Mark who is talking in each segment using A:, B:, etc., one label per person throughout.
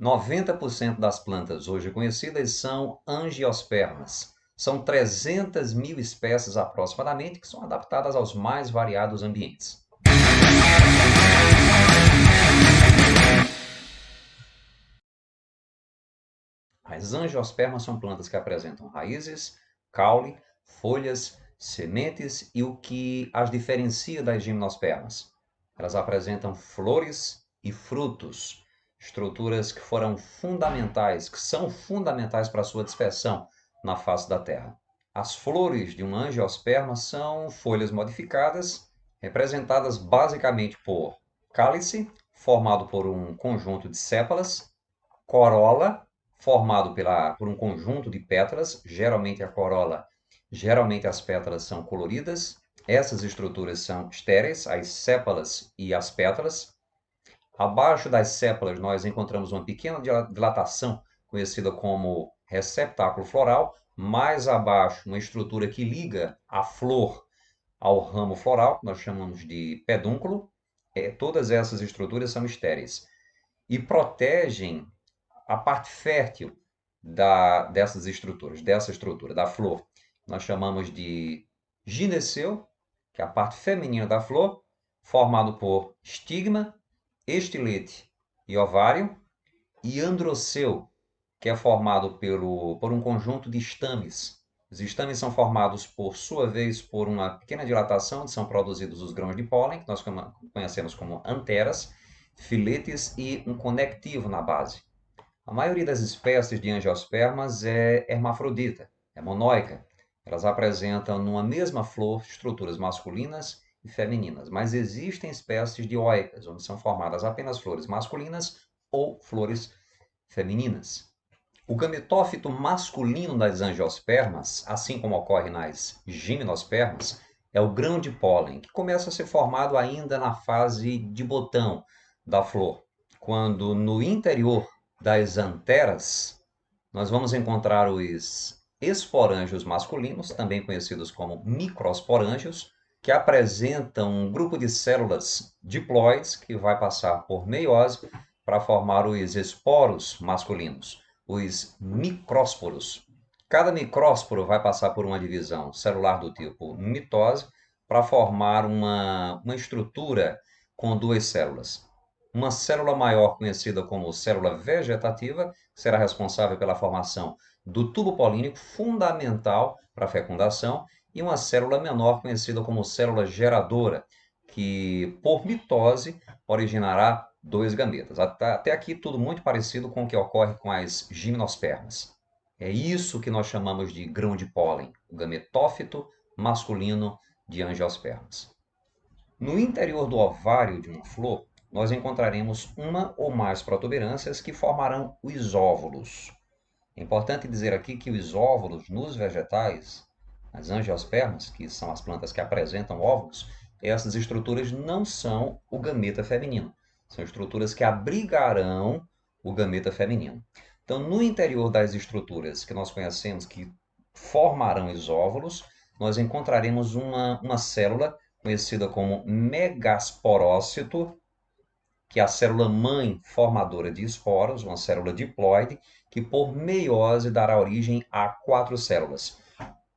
A: 90% das plantas hoje conhecidas são angiospermas. São 300 mil espécies aproximadamente que são adaptadas aos mais variados ambientes. As angiospermas são plantas que apresentam raízes, caule, folhas, sementes e o que as diferencia das gimnospermas. Elas apresentam flores e frutos, estruturas que foram fundamentais, que são fundamentais para a sua dispersão na face da Terra. As flores de uma angiosperma são folhas modificadas, representadas basicamente por cálice, formado por um conjunto de sépalas, corola, formado por um conjunto de pétalas, geralmente a corola, geralmente as pétalas são coloridas. Essas estruturas são estéreis, as sépalas e as pétalas. Abaixo das sépalas nós encontramos uma pequena dilatação, conhecida como receptáculo floral. Mais abaixo, uma estrutura que liga a flor ao ramo floral, que nós chamamos de pedúnculo. Todas essas estruturas são estéreis e protegem a parte fértil dessa estrutura, da flor. Nós chamamos de gineceu, que é a parte feminina da flor, formado por estigma, estilete e ovário, e androceu, que é formado por um conjunto de estames. Os estames são formados, por sua vez, por uma pequena dilatação, onde são produzidos os grãos de pólen, que nós conhecemos como anteras, filetes e um conectivo na base. A maioria das espécies de angiospermas é hermafrodita, é monóica. Elas apresentam numa mesma flor estruturas masculinas e femininas, mas existem espécies dioicas, onde são formadas apenas flores masculinas ou flores femininas. O gametófito masculino das angiospermas, assim como ocorre nas gimnospermas, é o grão de pólen, que começa a ser formado ainda na fase de botão da flor, quando no interior das anteras nós vamos encontrar os esporângios masculinos, também conhecidos como microsporângios, que apresentam um grupo de células diploides que vai passar por meiose para formar os esporos masculinos, os micrósporos. Cada micrósporo vai passar por uma divisão celular do tipo mitose para formar uma estrutura com duas células. Uma célula maior, conhecida como célula vegetativa, será responsável pela formação do tubo polínico, fundamental para a fecundação, e uma célula menor, conhecida como célula geradora, que, por mitose, originará dois gametas. Até aqui, tudo muito parecido com o que ocorre com as gimnospermas. É isso que nós chamamos de grão de pólen, o gametófito masculino de angiospermas. No interior do ovário de uma flor, nós encontraremos uma ou mais protuberâncias que formarão os óvulos. É importante dizer aqui que os óvulos nos vegetais, as angiospermas, que são as plantas que apresentam óvulos, essas estruturas não são o gameta feminino. São estruturas que abrigarão o gameta feminino. Então, no interior das estruturas que nós conhecemos que formarão os óvulos, nós encontraremos uma célula conhecida como megasporócito, que é a célula mãe formadora de esporos, uma célula diploide, que por meiose dará origem a 4 células.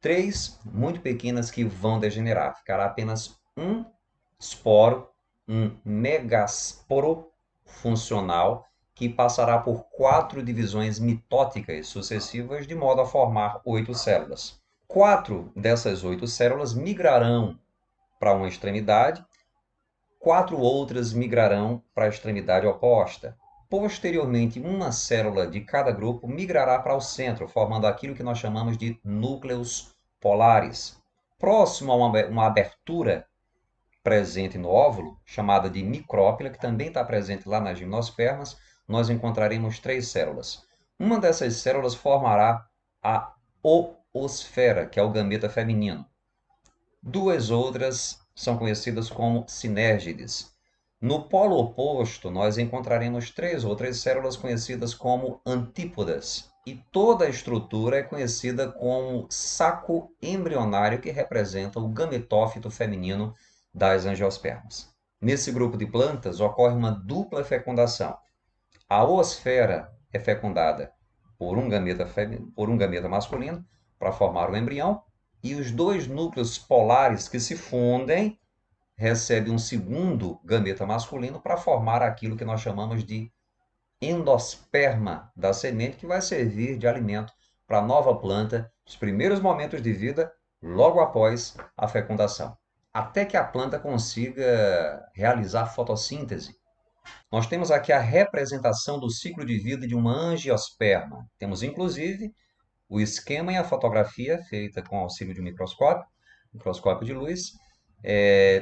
A: 3 muito pequenas que vão degenerar. Ficará apenas um esporo, um megasporo funcional, que passará por 4 divisões mitóticas sucessivas, de modo a formar 8 células. 4 dessas 8 células migrarão para uma extremidade, 4 outras migrarão para a extremidade oposta. Posteriormente, uma célula de cada grupo migrará para o centro, formando aquilo que nós chamamos de núcleos polares. Próximo a uma abertura presente no óvulo, chamada de micrópila, que também está presente lá nas gimnospermas, nós encontraremos 3 células. Uma dessas células formará a oosfera, que é o gameta feminino. 2 outras são conhecidas como sinérgides. No polo oposto, nós encontraremos 3 outras células conhecidas como antípodas. E toda a estrutura é conhecida como saco embrionário, que representa o gametófito feminino das angiospermas. Nesse grupo de plantas ocorre uma dupla fecundação. A oosfera é fecundada por um gameta masculino para formar o embrião, e os dois núcleos polares que se fundem recebem um segundo gameta masculino para formar aquilo que nós chamamos de endosperma da semente, que vai servir de alimento para a nova planta nos primeiros momentos de vida, logo após a fecundação, até que a planta consiga realizar fotossíntese. Nós temos aqui a representação do ciclo de vida de uma angiosperma. Temos, inclusive, o esquema e a fotografia feita com auxílio de um microscópio de luz,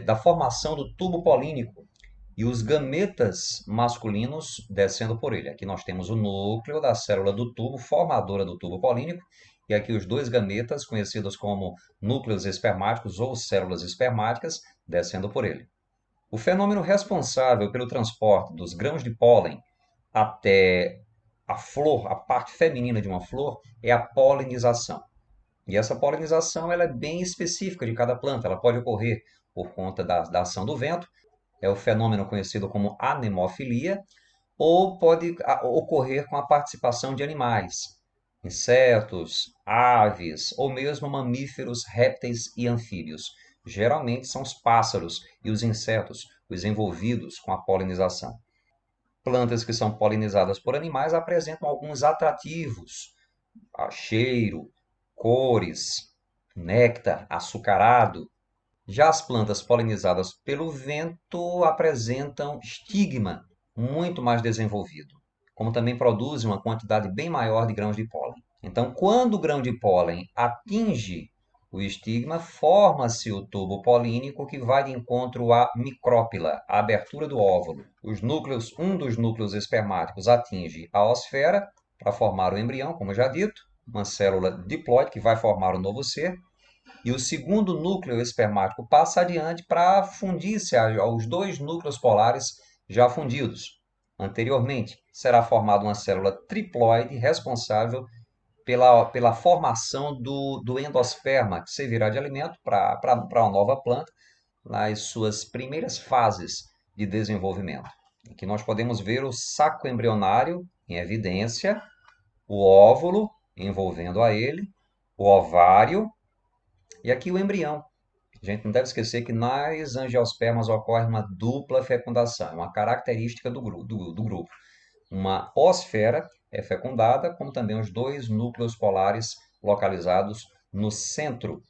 A: da formação do tubo polínico e os gametas masculinos descendo por ele. Aqui nós temos o núcleo da célula do tubo, formadora do tubo polínico, e aqui os dois gametas, conhecidos como núcleos espermáticos ou células espermáticas, descendo por ele. O fenômeno responsável pelo transporte dos grãos de pólen até a flor, a parte feminina de uma flor, é a polinização. E essa polinização ela é bem específica de cada planta. Ela pode ocorrer por conta da ação do vento, é o fenômeno conhecido como anemofilia, ou pode ocorrer com a participação de animais, insetos, aves ou mesmo mamíferos, répteis e anfíbios. Geralmente são os pássaros e os insetos os envolvidos com a polinização. Plantas que são polinizadas por animais apresentam alguns atrativos, cheiro, cores, néctar, açucarado. Já as plantas polinizadas pelo vento apresentam estigma muito mais desenvolvido, como também produzem uma quantidade bem maior de grãos de pólen. Então, quando o grão de pólen atinge o estigma, forma-se o tubo polínico que vai de encontro à micrópila, a abertura do óvulo. Um dos núcleos espermáticos atinge a oosfera para formar o embrião, como já dito, uma célula diploide que vai formar o novo ser, e o segundo núcleo espermático passa adiante para fundir-se aos dois núcleos polares já fundidos. Anteriormente, será formada uma célula triploide responsável pela formação do endosperma, que servirá de alimento para uma nova planta nas suas primeiras fases de desenvolvimento. Aqui nós podemos ver o saco embrionário em evidência, o óvulo envolvendo a ele, o ovário e aqui o embrião. A gente não deve esquecer que nas angiospermas ocorre uma dupla fecundação, é uma característica do grupo. Uma oosfera é fecundada, como também os dois núcleos polares localizados no centro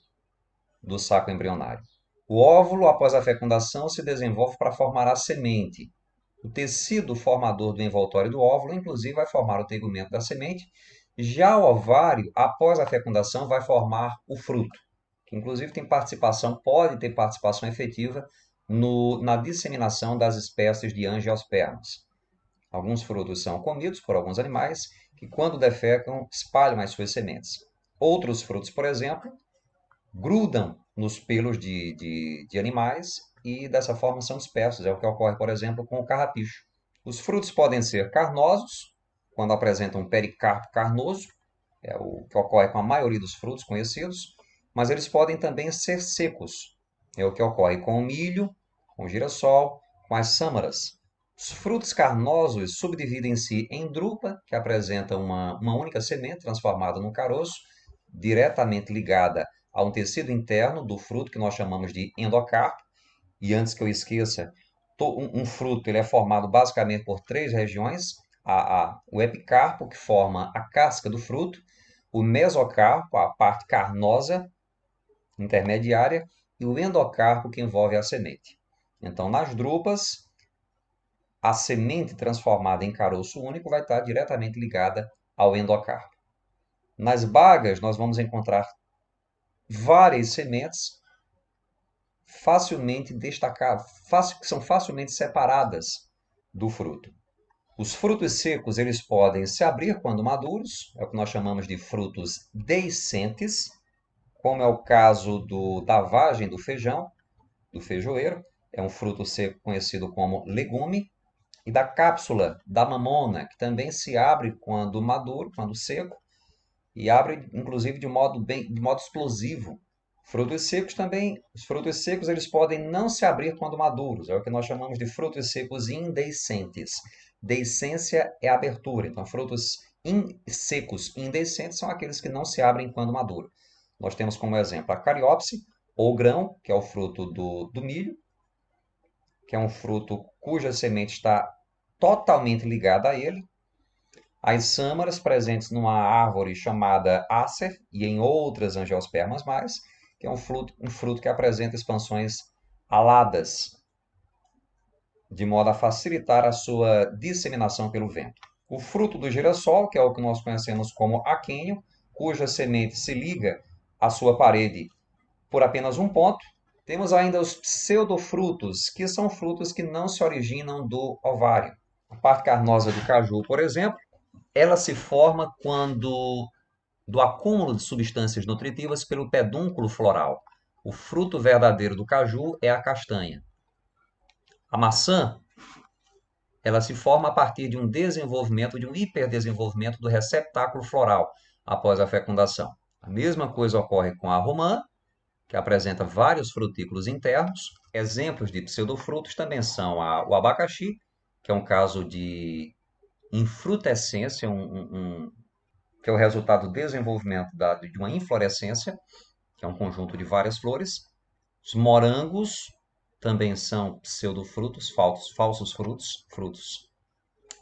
A: do saco embrionário. O óvulo, após a fecundação, se desenvolve para formar a semente. O tecido formador do envoltório do óvulo, inclusive, vai formar o tegumento da semente. Já o ovário, após a fecundação, vai formar o fruto, que inclusive pode ter participação efetiva na disseminação das espécies de angiospermas. Alguns frutos são comidos por alguns animais que, quando defecam, espalham as suas sementes. Outros frutos, por exemplo, grudam nos pelos de animais e, dessa forma, são dispersos. É o que ocorre, por exemplo, com o carrapicho. Os frutos podem ser carnosos, quando apresentam um pericarpo carnoso, é o que ocorre com a maioria dos frutos conhecidos, mas eles podem também ser secos, é o que ocorre com o milho, com o girassol, com as sâmaras. Os frutos carnosos subdividem-se em drupa, que apresenta uma única semente transformada num caroço, diretamente ligada a um tecido interno do fruto, que nós chamamos de endocarpo. E antes que eu esqueça, um fruto ele é formado basicamente por três regiões: o epicarpo, que forma a casca do fruto, o mesocarpo, a parte carnosa intermediária, e o endocarpo, que envolve a semente. Então, nas drupas, a semente transformada em caroço único vai estar diretamente ligada ao endocarpo. Nas bagas, nós vamos encontrar várias sementes facilmente destacadas, que são facilmente separadas do fruto. Os frutos secos eles podem se abrir quando maduros, é o que nós chamamos de frutos deiscentes, como é o caso da vagem do feijão, do feijoeiro, é um fruto seco conhecido como legume, e da cápsula da mamona, que também se abre quando maduro, quando seco, e abre inclusive de modo explosivo. Os frutos secos eles podem não se abrir quando maduros, é o que nós chamamos de frutos secos indeiscentes. Deiscência é abertura. Então, frutos secos indecentes são aqueles que não se abrem quando maduram. Nós temos como exemplo a cariopse, ou grão, que é o fruto do milho, que é um fruto cuja semente está totalmente ligada a ele. As sâmaras, presentes numa árvore chamada Acer e em outras angiospermas mais, que é um fruto que apresenta expansões aladas, de modo a facilitar a sua disseminação pelo vento. O fruto do girassol, que é o que nós conhecemos como aquênio, cuja semente se liga à sua parede por apenas um ponto. Temos ainda os pseudofrutos, que são frutos que não se originam do ovário. A parte carnosa do caju, por exemplo, ela se forma quando do acúmulo de substâncias nutritivas pelo pedúnculo floral. O fruto verdadeiro do caju é a castanha. A maçã, ela se forma a partir de um desenvolvimento, de um hiperdesenvolvimento do receptáculo floral após a fecundação. A mesma coisa ocorre com a romã, que apresenta vários frutículos internos. Exemplos de pseudofrutos também são o abacaxi, que é um caso de infrutescência, que é o resultado do desenvolvimento de uma inflorescência, que é um conjunto de várias flores. Os morangos também são pseudofrutos, falsos frutos.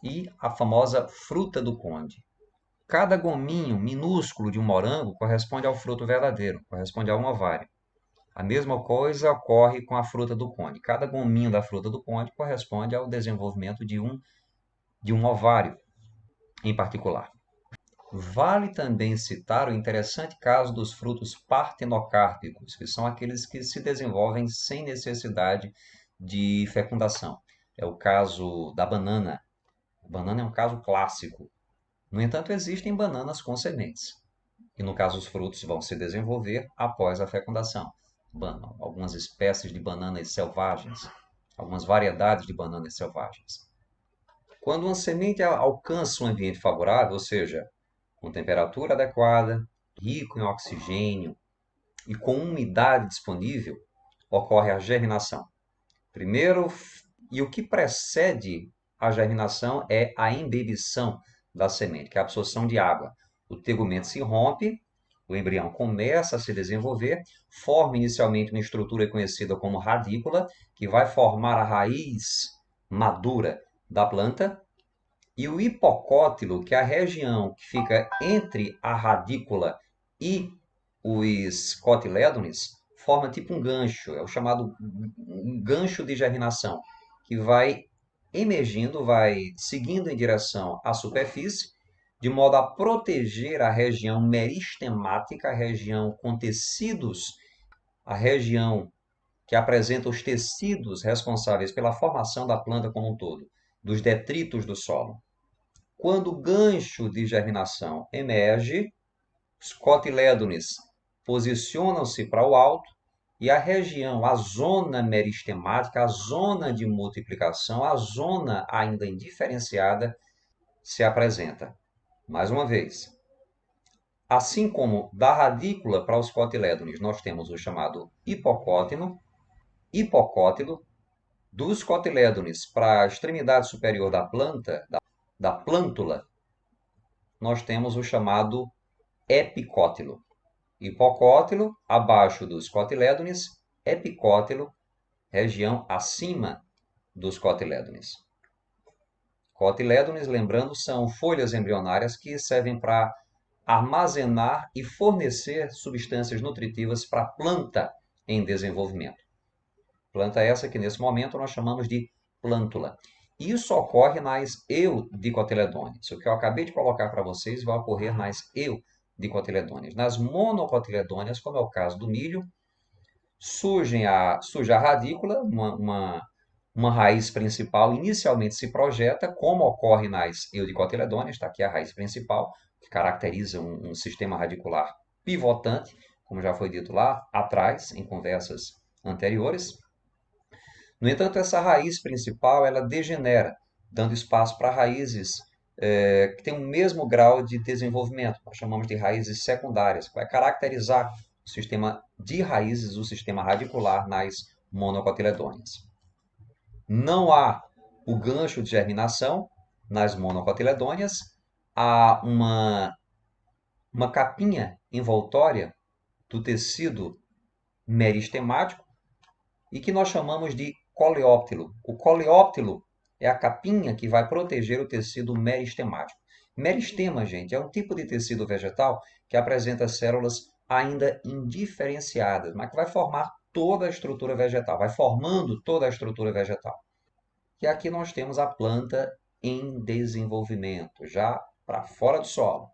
A: E a famosa fruta do conde. Cada gominho minúsculo de um morango corresponde ao fruto verdadeiro, corresponde a um ovário. A mesma coisa ocorre com a fruta do conde. Cada gominho da fruta do conde corresponde ao desenvolvimento de um ovário em particular. Vale também citar o interessante caso dos frutos partenocárpicos, que são aqueles que se desenvolvem sem necessidade de fecundação. É o caso da banana. A banana é um caso clássico. No entanto, existem bananas com sementes. E no caso, os frutos vão se desenvolver após a fecundação. Algumas espécies de bananas selvagens, algumas variedades de bananas selvagens. Quando uma semente alcança um ambiente favorável, ou seja, com temperatura adequada, rico em oxigênio e com umidade disponível, ocorre a germinação. Primeiro, e o que precede a germinação é a embebição da semente, que é a absorção de água. O tegumento se rompe, o embrião começa a se desenvolver, forma inicialmente uma estrutura conhecida como radícula, que vai formar a raiz madura da planta, e o hipocótilo, que é a região que fica entre a radícula e os cotilédones, forma tipo um gancho, é o chamado um gancho de germinação, que vai emergindo, vai seguindo em direção à superfície, de modo a proteger a região meristemática, a região com tecidos, a região que apresenta os tecidos responsáveis pela formação da planta como um todo, dos detritos do solo. Quando o gancho de germinação emerge, os cotilédones posicionam-se para o alto e a região, a zona meristemática, a zona de multiplicação, a zona ainda indiferenciada se apresenta. Mais uma vez, assim como da radícula para os cotilédones nós temos o chamado hipocótilo, dos cotilédones para a extremidade superior da planta, da plântula, nós temos o chamado epicótilo. Hipocótilo, abaixo dos cotilédones, epicótilo, região acima dos cotilédones. Cotilédones, lembrando, são folhas embrionárias que servem para armazenar e fornecer substâncias nutritivas para a planta em desenvolvimento. Planta essa que nesse momento nós chamamos de plântula. Isso ocorre nas eudicotiledôneas. O que eu acabei de colocar para vocês vai ocorrer nas eudicotiledôneas. Nas monocotiledôneas, como é o caso do milho, surge a radícula, uma raiz principal inicialmente se projeta, como ocorre nas eudicotiledôneas, está aqui a raiz principal, que caracteriza um sistema radicular pivotante, como já foi dito lá atrás, em conversas anteriores. No entanto, essa raiz principal ela degenera, dando espaço para raízes que têm o mesmo grau de desenvolvimento. Nós chamamos de raízes secundárias, que vai caracterizar o sistema de raízes, o sistema radicular nas monocotiledôneas. Não há o gancho de germinação, Nas monocotiledôneas, há uma capinha envoltória do tecido meristemático e que nós chamamos de coleóptilo. O coleóptilo é a capinha que vai proteger o tecido meristemático. Meristema, gente, é um tipo de tecido vegetal que apresenta células ainda indiferenciadas, mas que vai formar toda a estrutura vegetal, vai formando toda a estrutura vegetal. E aqui nós temos a planta em desenvolvimento, já para fora do solo.